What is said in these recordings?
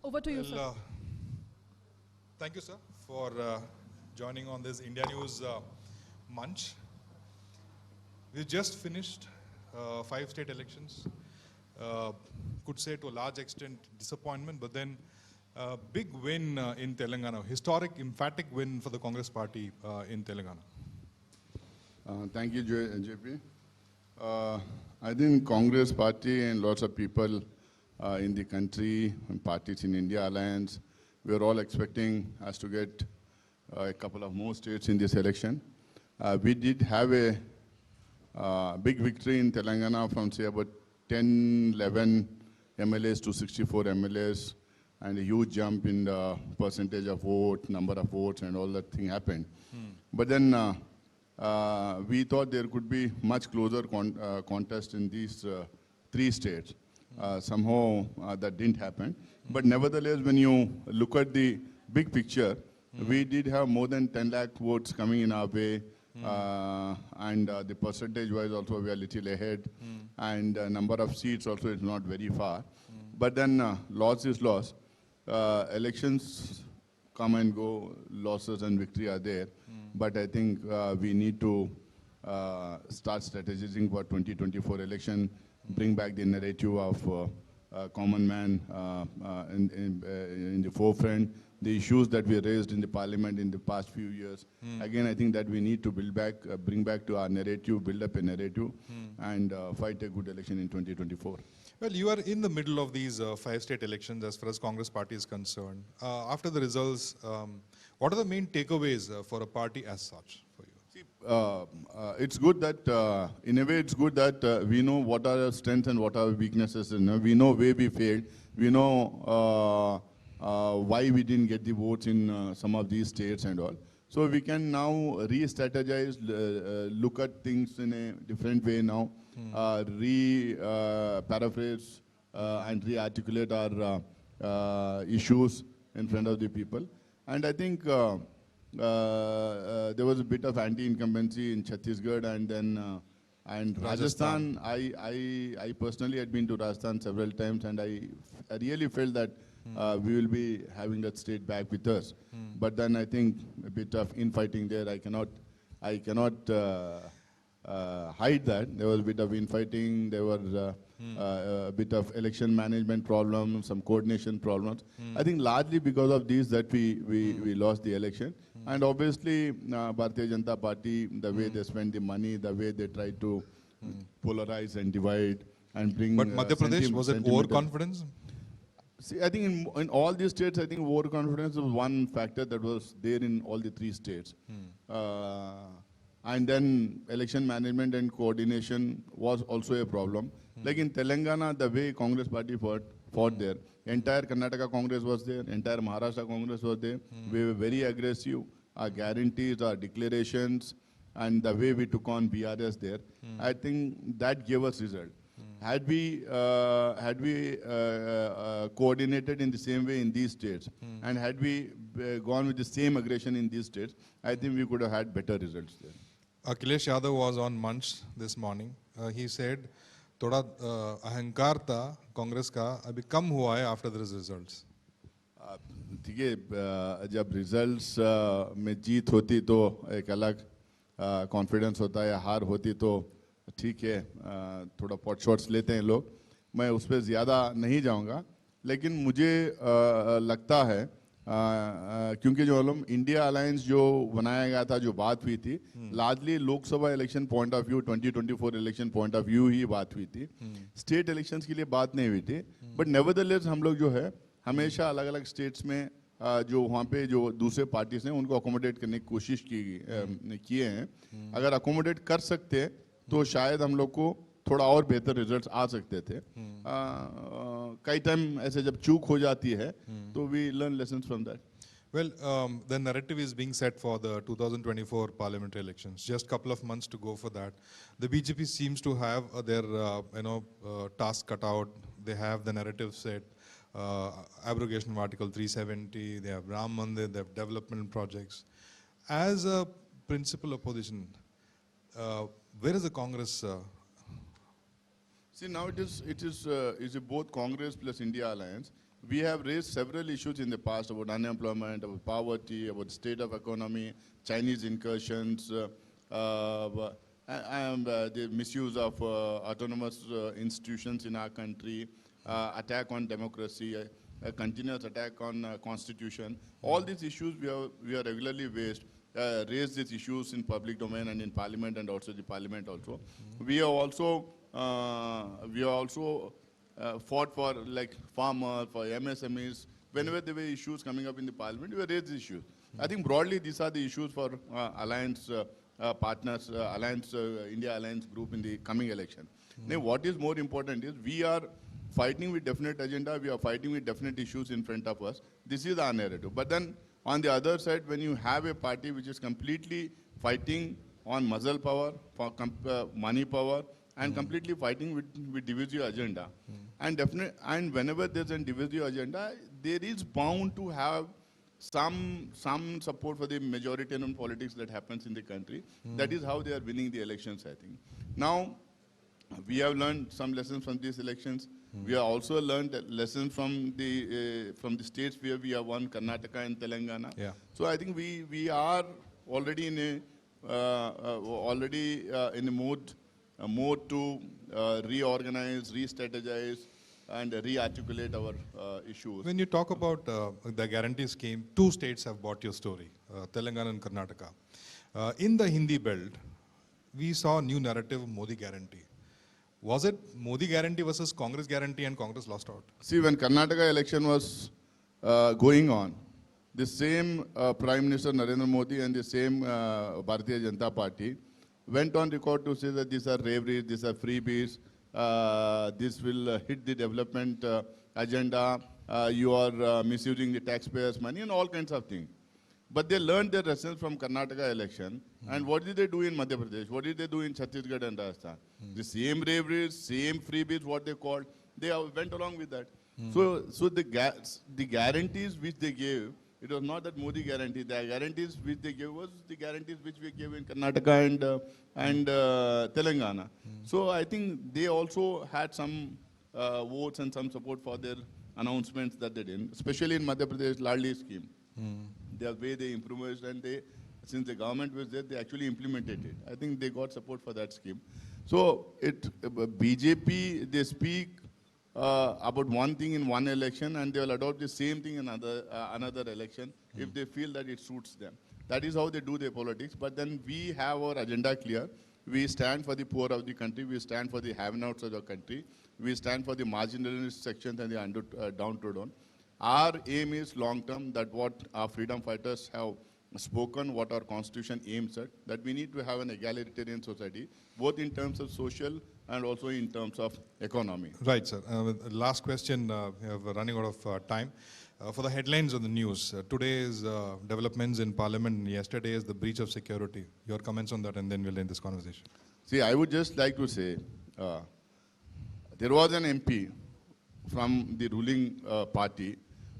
Over to you, sir. Thank you, sir, for joining on this India News Manch. We just finished 5 state elections. Could say to a large extent disappointment, but then big win in Telangana, historic, emphatic win for the Congress party in Telangana. Thank you, JP. I think Congress party and lots of people in the country and parties in India Alliance, we are all expecting us to get a couple of more states in this election. We did have a big victory in Telangana from say about 10, 11 MLAs to 64 MLAs, and a huge jump in the percentage of vote, number of votes, and all that thing happened. But then we thought there could be much closer contest in these 3 states. Somehow that didn't happen. But nevertheless, when you look at the big picture, we did have more than 10 lakh votes coming in our way. And the percentage-wise also we are a little ahead. And number of seats also is not very far. But then loss is loss. Elections come and go, losses and victory are there. But I think we need to start strategizing for 2024 election, bring back the narrative of common man in the forefront, the issues that we raised in the parliament in the past few years. Again, I think that we need to build back, bring back to our narrative, build up a narrative, and fight a good election in 2024. Well, you are in the middle of these 5 state elections as far as Congress party is concerned. After the results, what are the main takeaways for a party as such for you? See, it's good that, in a way, it's good that we know what are our strengths and what are our weaknesses. We know where we failed. We know why we didn't get the votes in some of these states and all. So we can now re-strategize, look at things in a different way now, paraphrase and re-articulate our issues in front of the people. And I think there was a bit of anti-incumbency in Chhattisgarh and then and Rajasthan. I personally had been to Rajasthan several times, and I really felt that we will be having that state back with us. But then I think a bit of infighting there. I cannot hide that. There was a bit of infighting. There was a bit of election management problems, some coordination problems. I think largely because of these that we lost the election. And obviously, Bharatiya Janata Party, the way they spend the money, the way they try to polarize and divide and bring. But Madhya Pradesh, was it overconfidence? See, I think in all these states, I think overconfidence was one factor that was there in all the 3 states. And then election management and coordination was also a problem. Like in Telangana, the way Congress party fought there, entire Karnataka Congress was there, entire Maharashtra Congress was there. We were very aggressive. Our guarantees, our declarations, and the way we took on BRS there, I think that gave us result. Had we coordinated in the same way in these states, and had we gone with the same aggression in these states, I think we could have had better results there. Akhilesh Yadav was on Manch this morning. He said, "Thoda ahankar tha Congress ka, abhi kam hua hai after the results." देखिए, जब results में जीत होती तो एक अलग confidence होता है, हार होती तो ठीक है, थोड़ा पॉट शॉट्स लेते हैं लोग. मैं उस पर ज़्यादा नहीं जाऊंगा, लेकिन मुझे लगता है क्योंकि जो इंडिया अलायंस जो बनाया गया था, जो बात हुई थी, largely Lok Sabha election point of view, 2024 election point of view ही बात हुई थी. स्टेट इलेक्शंस के लिए बात नहीं हुई थी. बट नेवरदलेस हम लोग जो है हमेशा अलग अलग स्टेट्स में जो वहाँ पे जो दूसरे पार्टीज हैं उनको अकोमोडेट करने की कोशिश किए हैं. अगर अकोमोडेट कर सकते तो शायद हम लोग को थोड़ा और बेहतर रिजल्ट्स आ सकते थे. कई टाइम ऐसे जब चूक हो जाती है तो we learn lessons from that. Well, the narrative is being set for the 2024 parliamentary elections. Just a couple of months to go for that. The BJP seems to have their task cut out. They have the narrative set. Abrogation of Article 370. They have Ram Mandir. They have development projects. As a principal opposition, where is the Congress? See, now it is both Congress plus India Alliance. we have raised several issues in the past about unemployment, about poverty, about state of economy, Chinese incursions, and the misuse of autonomous institutions in our country, attack on democracy, a continuous attack on constitution. All these issues we are regularly raised these issues in public domain and in parliament and also the parliament also. We are also fought for like farmers, for MSMEs. Whenever there were issues coming up in the parliament, we raised issues. I think broadly these are the issues for alliance partners, India Alliance group in the coming election. Now, what is more important is we are fighting with definite agenda, we are fighting with definite issues in front of us. This is our narrative. But then on the other side, when you have a party which is completely fighting on muscle power, for money power, and completely fighting with divisive agenda, and whenever there's a divisive agenda, there is bound to have some support for the majoritarian politics that happens in the country. That is how they are winning the elections, I think. Now, we have learned some lessons from these elections. We have also learned lessons from the states where we have won, Karnataka and Telangana. Yeah. So I think we are already in a mode to reorganize, re-strategize, and re-articulate our issues. When you talk about the guarantee scheme, two states have bought your story, Telangana and Karnataka. In the Hindi belt, we saw a new narrative, Modi guarantee. Was it Modi guarantee versus Congress guarantee and Congress lost out? See, when Karnataka election was going on, the same Prime Minister Narendra Modi and the same Bharatiya Janata Party went on record to say that these are reveries, these are freebies, this will hit the development agenda, you are misusing the taxpayers' money and all kinds of things. But they learned their lessons from Karnataka election. And what did they do in Madhya Pradesh? What did they do in Chhattisgarh and Rajasthan? The same reveries, same freebies, what they called, they went along with that. So the guarantees which they gave, it was not that Modi guarantee. The guarantees which they gave was the guarantees which we gave in Karnataka and Telangana. So I think they also had some votes and some support for their announcements that they did, especially in Madhya Pradesh, Ladli scheme. The way they improvised and since the government was there, they actually implemented it. I think they got support for that scheme. So BJP, they speak about one thing in one election and they will adopt the same thing in another election if they feel that it suits them. That is how they do their politics. But then we have our agenda clear. We stand for the poor of the country. We stand for the have-nots of the country. We stand for the marginalized sections and the downtrodden. Our aim is long-term, that what our freedom fighters have spoken, what our constitution aims at, that we need to have an egalitarian society, both in terms of social and also in terms of economy. Right, sir. Last question, we're running out of time. For the headlines on the news, today's developments in Parliament and yesterday is the breach of security. Your comments on that and then we'll end this conversation. See, I would just like to say, there was an MP from the ruling party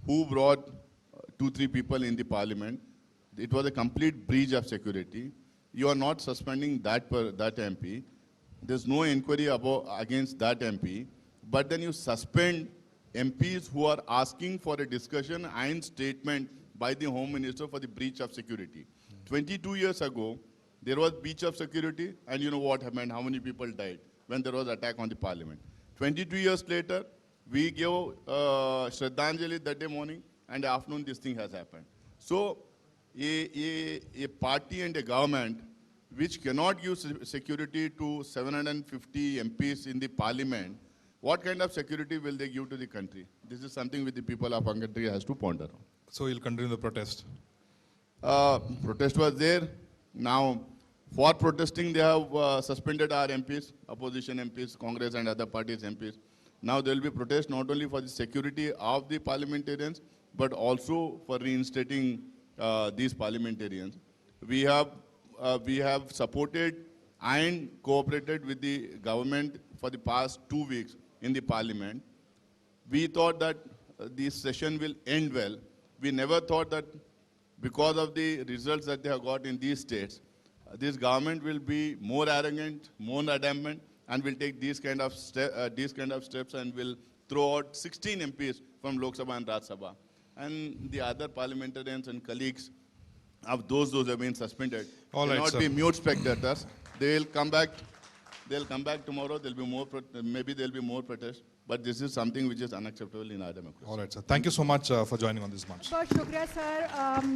who brought 2-3 people in the Parliament. It was a complete breach of security. You are not suspending that MP. There's no inquiry against that MP. But then you suspend MPs who are asking for a discussion and statement by the Home Minister for the breach of security. 22 years ago, there was breach of security, and you know what happened, how many people died when there was attack on the Parliament. 22 years later, we gave Shraddhanjali that day morning, and afternoon this thing has happened. So a party and a government which cannot give security to 750 MPs in the Parliament, what kind of security will they give to the country? This is something which the people of our country has to ponder on. So you'll continue the protest? Protest was there. Now, for protesting, they have suspended our MPs, opposition MPs, Congress and other parties MPs. Now there will be protest not only for the security of the parliamentarians, but also for reinstating these parliamentarians. We have supported and cooperated with the government for the past 2 weeks in the Parliament. We thought that this session will end well. We never thought that because of the results that they have got in these states, this government will be more arrogant, more adamant, and will take these kind of steps and will throw out 16 MPs from Lok Sabha and Rajya Sabha. And the other parliamentarians and colleagues of those have been suspended All right, cannot sir. be mute spectators. They'll come back. They'll come back tomorrow. There'll be more. Maybe there'll be more protests. But this is something which is unacceptable in our democracy. All right, sir. Thank you so much for joining on this march. बहुत शुक्रिया sir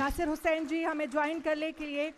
Nasir Hussain जी हमें join करने के लिए